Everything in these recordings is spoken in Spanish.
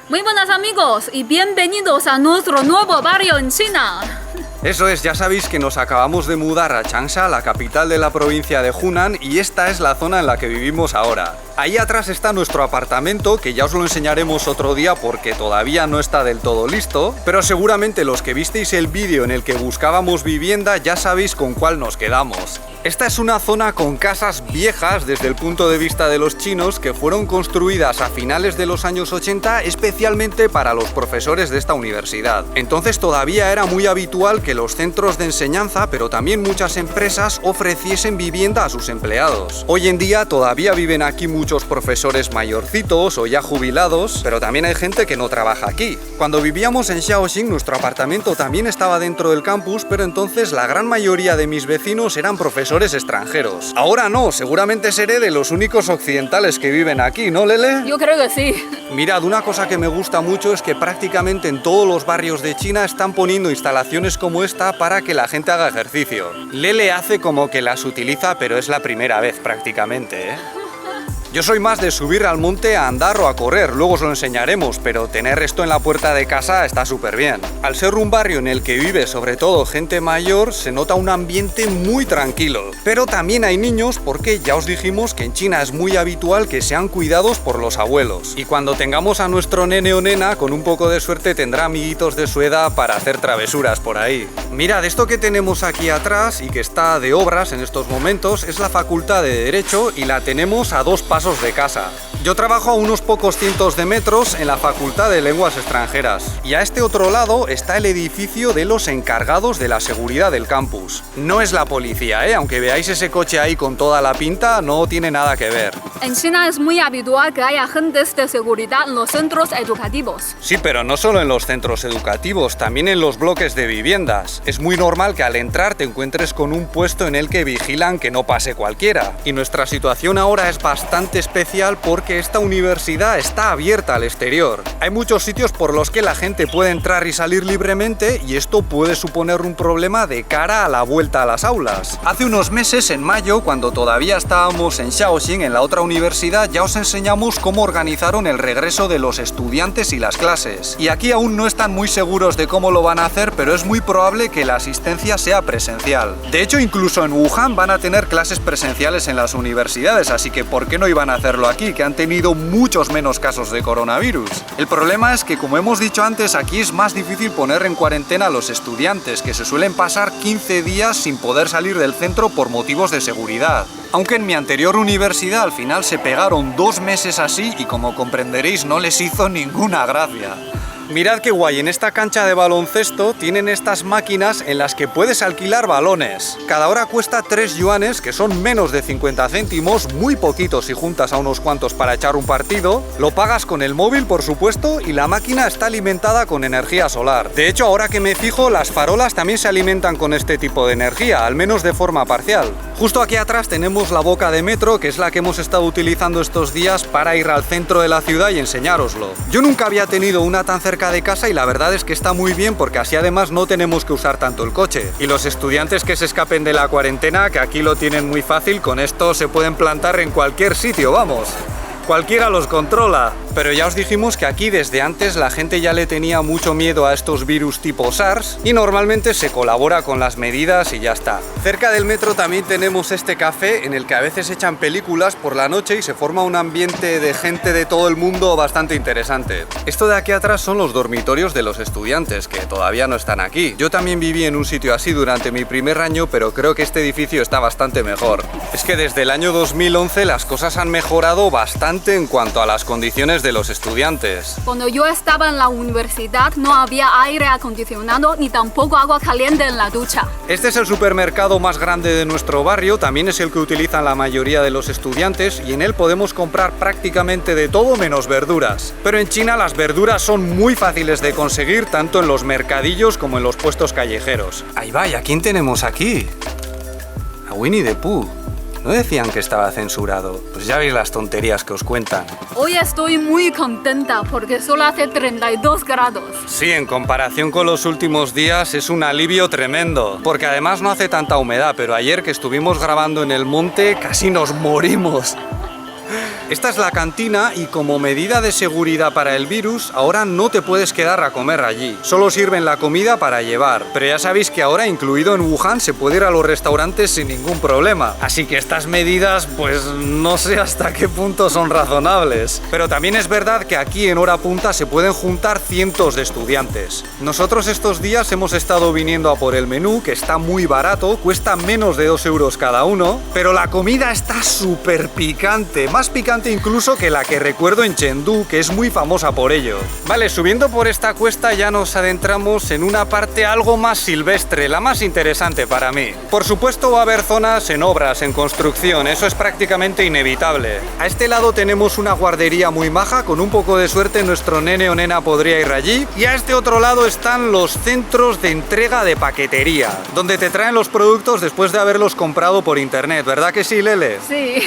Muy buenas amigos y bienvenidos a nuestro nuevo barrio en China. Eso es, ya sabéis que nos acabamos de mudar a Changsha, la capital de la provincia de Hunan, y esta es la zona en la que vivimos ahora. Ahí atrás está nuestro apartamento, que ya os lo enseñaremos otro día porque todavía no está del todo listo, pero seguramente los que visteis el vídeo en el que buscábamos vivienda ya sabéis con cuál nos quedamos. Esta es una zona con casas viejas desde el punto de vista de los chinos que fueron construidas a finales de los años 80 especialmente para los profesores de esta universidad. Entonces todavía era muy habitual que los centros de enseñanza, pero también muchas empresas, ofreciesen vivienda a sus empleados. Hoy en día todavía viven aquí muchos profesores mayorcitos o ya jubilados, pero también hay gente que no trabaja aquí. Cuando vivíamos en Shaoxing, nuestro apartamento también estaba dentro del campus, pero entonces la gran mayoría de mis vecinos eran profesores extranjeros. Ahora no, seguramente seré de los únicos occidentales que viven aquí, ¿no, Lele? Yo creo que sí. Mirad, una cosa que me gusta mucho es que prácticamente en todos los barrios de China están poniendo instalaciones como esta para que la gente haga ejercicio. Lele hace como que las utiliza, pero es la primera vez prácticamente, ¿eh? Yo soy más de subir al monte a andar o a correr, luego os lo enseñaremos, pero tener esto en la puerta de casa está súper bien. Al ser un barrio en el que vive sobre todo gente mayor, se nota un ambiente muy tranquilo. Pero también hay niños porque ya os dijimos que en China es muy habitual que sean cuidados por los abuelos. Y cuando tengamos a nuestro nene o nena, con un poco de suerte tendrá amiguitos de su edad para hacer travesuras por ahí. Mirad, esto que tenemos aquí atrás y que está de obras en estos momentos es la Facultad de Derecho y la tenemos a 2 pasos de casa. Yo trabajo a unos pocos cientos de metros en la Facultad de Lenguas Extranjeras y a este otro lado está el edificio de los encargados de la seguridad del campus. No es la policía, aunque veáis ese coche ahí con toda la pinta, no tiene nada que ver. En China es muy habitual que haya agentes de seguridad en los centros educativos. Sí, pero no solo en los centros educativos, también en los bloques de viviendas. Es muy normal que al entrar te encuentres con un puesto en el que vigilan que no pase cualquiera. Y nuestra situación ahora es bastante especial porque esta universidad está abierta al exterior. Hay muchos sitios por los que la gente puede entrar y salir libremente y esto puede suponer un problema de cara a la vuelta a las aulas. Hace unos meses, en mayo, cuando todavía estábamos en Shaoxing, en la otra universidad, ya os enseñamos cómo organizaron el regreso de los estudiantes y las clases. Y aquí aún no están muy seguros de cómo lo van a hacer, pero es muy probable que la asistencia sea presencial. De hecho, incluso en Wuhan van a tener clases presenciales en las universidades, así que ¿por qué no iban a hacerlo aquí, que han tenido muchos menos casos de coronavirus? El problema es que, como hemos dicho antes, aquí es más difícil poner en cuarentena a los estudiantes, que se suelen pasar 15 días sin poder salir del centro por motivos de seguridad. Aunque en mi anterior universidad al final se pegaron 2 meses así y, como comprenderéis, no les hizo ninguna gracia. Mirad qué guay, en esta cancha de baloncesto tienen estas máquinas en las que puedes alquilar balones. Cada hora cuesta 3 yuanes, que son menos de 50 céntimos, muy poquitos si juntas a unos cuantos para echar un partido. Lo pagas con el móvil, por supuesto, y la máquina está alimentada con energía solar. De hecho, ahora que me fijo, las farolas también se alimentan con este tipo de energía, al menos de forma parcial. Justo aquí atrás tenemos la boca de metro, que es la que hemos estado utilizando estos días para ir al centro de la ciudad y enseñároslo. Yo nunca había tenido una tan cerca de casa y la verdad es que está muy bien porque así además no tenemos que usar tanto el coche. Y los estudiantes que se escapen de la cuarentena, que aquí lo tienen muy fácil, con esto se pueden plantar en cualquier sitio, vamos. Cualquiera los controla. Pero ya os dijimos que aquí desde antes la gente ya le tenía mucho miedo a estos virus tipo SARS y normalmente se colabora con las medidas y ya está. Cerca del metro también tenemos este café en el que a veces echan películas por la noche y se forma un ambiente de gente de todo el mundo bastante interesante. Esto de aquí atrás son los dormitorios de los estudiantes, que todavía no están aquí. Yo también viví en un sitio así durante mi primer año, pero creo que este edificio está bastante mejor. Es que desde el año 2011 las cosas han mejorado bastante en cuanto a las condiciones de los estudiantes. Cuando yo estaba en la universidad no había aire acondicionado ni tampoco agua caliente en la ducha. Este es el supermercado más grande de nuestro barrio, también es el que utilizan la mayoría de los estudiantes y en él podemos comprar prácticamente de todo menos verduras. Pero en China las verduras son muy fáciles de conseguir tanto en los mercadillos como en los puestos callejeros. Ahí va, ¿y a quién tenemos aquí? A Winnie the Pooh. ¿No decían que estaba censurado? Pues ya veis las tonterías que os cuentan. Hoy estoy muy contenta porque solo hace 32 grados. Sí, en comparación con los últimos días es un alivio tremendo. Porque además no hace tanta humedad, pero ayer que estuvimos grabando en el monte casi nos morimos. Esta es la cantina y como medida de seguridad para el virus, ahora no te puedes quedar a comer allí. Solo sirven la comida para llevar. Pero ya sabéis que ahora, incluido en Wuhan, se puede ir a los restaurantes sin ningún problema. Así que estas medidas, pues no sé hasta qué punto son razonables. Pero también es verdad que aquí en hora punta se pueden juntar cientos de estudiantes. Nosotros estos días hemos estado viniendo a por el menú, que está muy barato, cuesta menos de 2 euros cada uno, pero la comida está súper picante, más picante incluso que la que recuerdo en Chengdu, que es muy famosa por ello. Vale, subiendo por esta cuesta ya nos adentramos en una parte algo más silvestre, la más interesante para mí. Por supuesto va a haber zonas en obras, en construcción, eso es prácticamente inevitable. A este lado tenemos una guardería muy maja, con un poco de suerte nuestro nene o nena podría ir allí, y a este otro lado están los centros de entrega de paquetería, donde te traen los productos después de haberlos comprado por internet, ¿verdad que sí, Lele? Sí.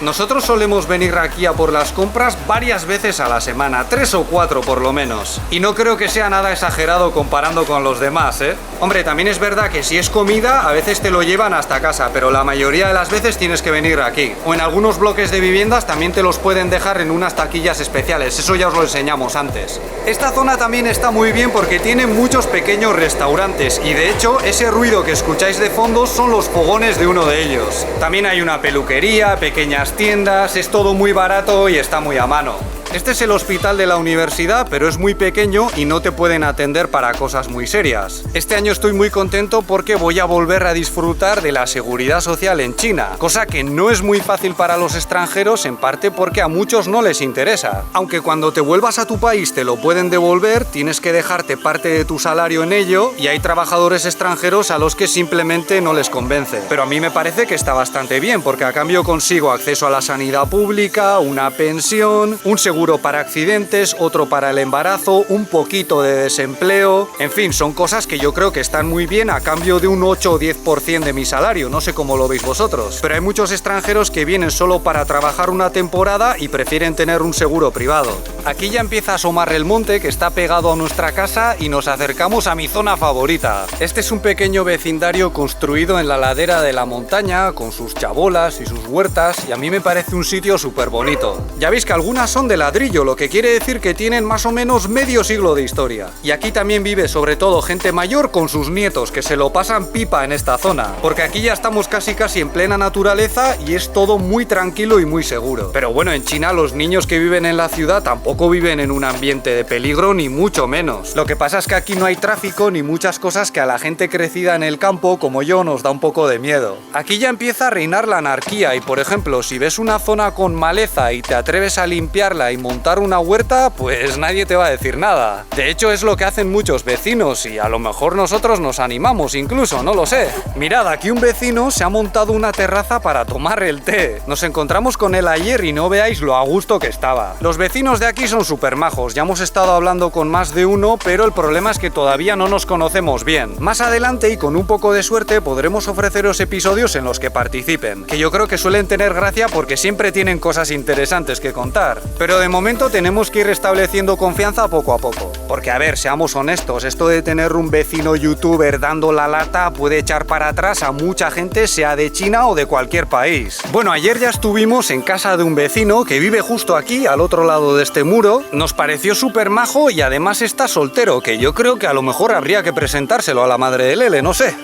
Nosotros solemos venir aquí a por las compras varias veces a la semana, 3 o 4 por lo menos. Y no creo que sea nada exagerado comparando con los demás, ¿eh? Hombre, también es verdad que si es comida, a veces te lo llevan hasta casa, pero la mayoría de las veces tienes que venir aquí. O en algunos bloques de viviendas también te los pueden dejar en unas taquillas especiales, eso ya os lo enseñamos antes. Esta zona también está muy bien porque tiene muchos pequeños restaurantes y de hecho ese ruido que escucháis de fondo son los fogones de uno de ellos. También hay una peluquería, pequeñas tiendas, es todo muy barato y está muy a mano. Este es el hospital de la universidad, pero es muy pequeño y no te pueden atender para cosas muy serias. Este año estoy muy contento porque voy a volver a disfrutar de la seguridad social en China, cosa que no es muy fácil para los extranjeros, en parte porque a muchos no les interesa. Aunque cuando te vuelvas a tu país te lo pueden devolver, tienes que dejarte parte de tu salario en ello y hay trabajadores extranjeros a los que simplemente no les convence. Pero a mí me parece que está bastante bien porque a cambio consigo acceso a la sanidad pública, una pensión, un seguro para accidentes, otro para el embarazo, un poquito de desempleo. En fin, son cosas que yo creo que están muy bien a cambio de un 8 o 10% de mi salario, no sé cómo lo veis vosotros. Pero hay muchos extranjeros que vienen solo para trabajar una temporada y prefieren tener un seguro privado. Aquí ya empieza a asomar el monte que está pegado a nuestra casa y nos acercamos a mi zona favorita. Este es un pequeño vecindario construido en la ladera de la montaña, con sus chabolas y sus huertas, y a mí me parece un sitio súper bonito. Ya veis que algunas son de ladrillo, lo que quiere decir que tienen más o menos medio siglo de historia. Y aquí también vive sobre todo gente mayor con sus nietos, que se lo pasan pipa en esta zona, porque aquí ya estamos casi en plena naturaleza y es todo muy tranquilo y muy seguro. Pero bueno, en China los niños que viven en la ciudad tampoco viven en un ambiente de peligro, ni mucho menos. Lo que pasa es que aquí no hay tráfico ni muchas cosas que a la gente crecida en el campo como yo nos da un poco de miedo. Aquí ya empieza a reinar la anarquía y, por ejemplo, si ves una zona con maleza y te atreves a limpiarla y montar una huerta, pues nadie te va a decir nada. De hecho, es lo que hacen muchos vecinos y a lo mejor nosotros nos animamos incluso, no lo sé. Mirad, aquí un vecino se ha montado una terraza para tomar el té. Nos encontramos con él ayer y no veáis lo a gusto que estaba. Los vecinos de aquí son súper majos, ya hemos estado hablando con más de uno, pero el problema es que todavía no nos conocemos bien. Más adelante y con un poco de suerte podremos ofreceros episodios en los que participen, que yo creo que suelen tener gracia porque siempre tienen cosas interesantes que contar. Pero de momento tenemos que ir restableciendo confianza poco a poco. Porque a ver, seamos honestos, esto de tener un vecino youtuber dando la lata puede echar para atrás a mucha gente, sea de China o de cualquier país. Bueno, ayer ya estuvimos en casa de un vecino que vive justo aquí, al otro lado de este muro. Nos pareció súper majo y además está soltero, que yo creo que a lo mejor habría que presentárselo a la madre de Lele, no sé.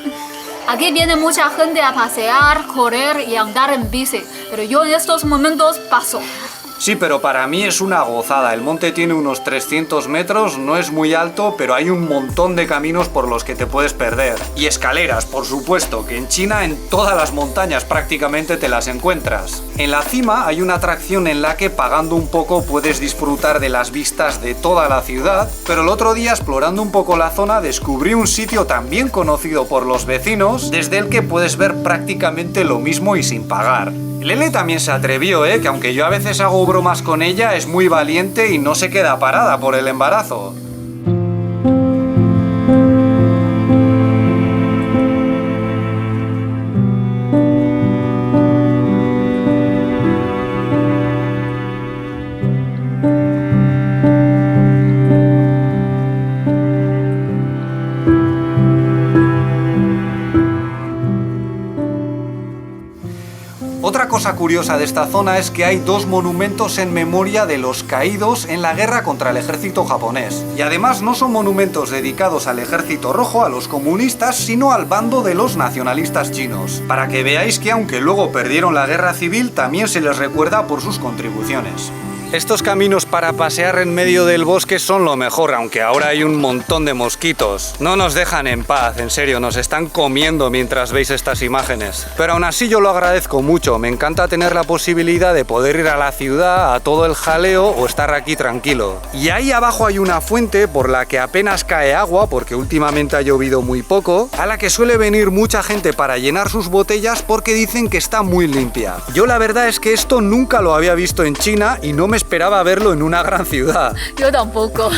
Aquí viene mucha gente a pasear, correr y andar en bici, pero yo en estos momentos paso. Sí, pero para mí es una gozada. El monte tiene unos 300 metros, no es muy alto, pero hay un montón de caminos por los que te puedes perder. Y escaleras, por supuesto, que en China en todas las montañas prácticamente te las encuentras. En la cima hay una atracción en la que pagando un poco puedes disfrutar de las vistas de toda la ciudad, pero el otro día explorando un poco la zona descubrí un sitio también conocido por los vecinos, desde el que puedes ver prácticamente lo mismo y sin pagar. Lele también se atrevió, que aunque yo a veces hago bromas con ella, es muy valiente y no se queda parada por el embarazo. cosa curiosa de esta zona es que hay 2 monumentos en memoria de los caídos en la guerra contra el ejército japonés. Y además no son monumentos dedicados al ejército rojo, a los comunistas, sino al bando de los nacionalistas chinos. Para que veáis que aunque luego perdieron la guerra civil, también se les recuerda por sus contribuciones. Estos caminos para pasear en medio del bosque son lo mejor, aunque ahora hay un montón de mosquitos. No nos dejan en paz, en serio, nos están comiendo mientras veis estas imágenes. Pero aún así yo lo agradezco mucho, me encanta tener la posibilidad de poder ir a la ciudad, a todo el jaleo o estar aquí tranquilo. Y ahí abajo hay una fuente por la que apenas cae agua, porque últimamente ha llovido muy poco, a la que suele venir mucha gente para llenar sus botellas porque dicen que está muy limpia. Yo la verdad es que esto nunca lo había visto en China y no me esperaba verlo en una gran ciudad. Yo tampoco.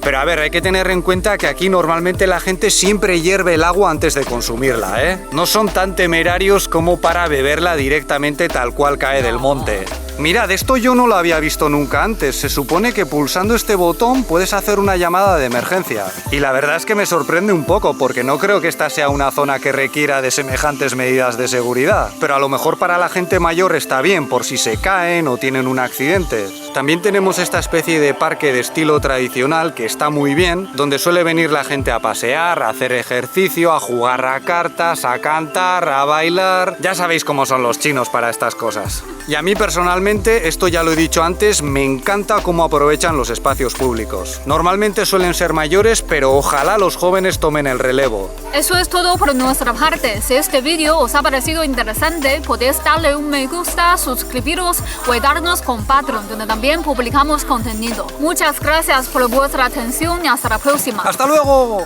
Pero a ver, hay que tener en cuenta que aquí normalmente la gente siempre hierve el agua antes de consumirla, ¿eh? No son tan temerarios como para beberla directamente tal cual cae del monte. Mirad, esto yo no lo había visto nunca antes. Se supone que pulsando este botón puedes hacer una llamada de emergencia. Y la verdad es que me sorprende un poco, porque no creo que esta sea una zona que requiera de semejantes medidas de seguridad. Pero a lo mejor para la gente mayor está bien, por si se caen o tienen un accidente. También tenemos esta especie de parque de estilo tradicional que está muy bien, donde suele venir la gente a pasear, a hacer ejercicio, a jugar a cartas, a cantar, a bailar. Ya sabéis cómo son los chinos para estas cosas. Y a mí personalmente, esto ya lo he dicho antes, me encanta cómo aprovechan los espacios públicos. Normalmente suelen ser mayores, pero ojalá los jóvenes tomen el relevo. Eso es todo por nuestra parte. Si este vídeo os ha parecido interesante, podéis darle un me gusta, suscribiros o darnos con Patreon, donde también publicamos contenido. Muchas gracias por vuestra atención y hasta la próxima. ¡Hasta luego!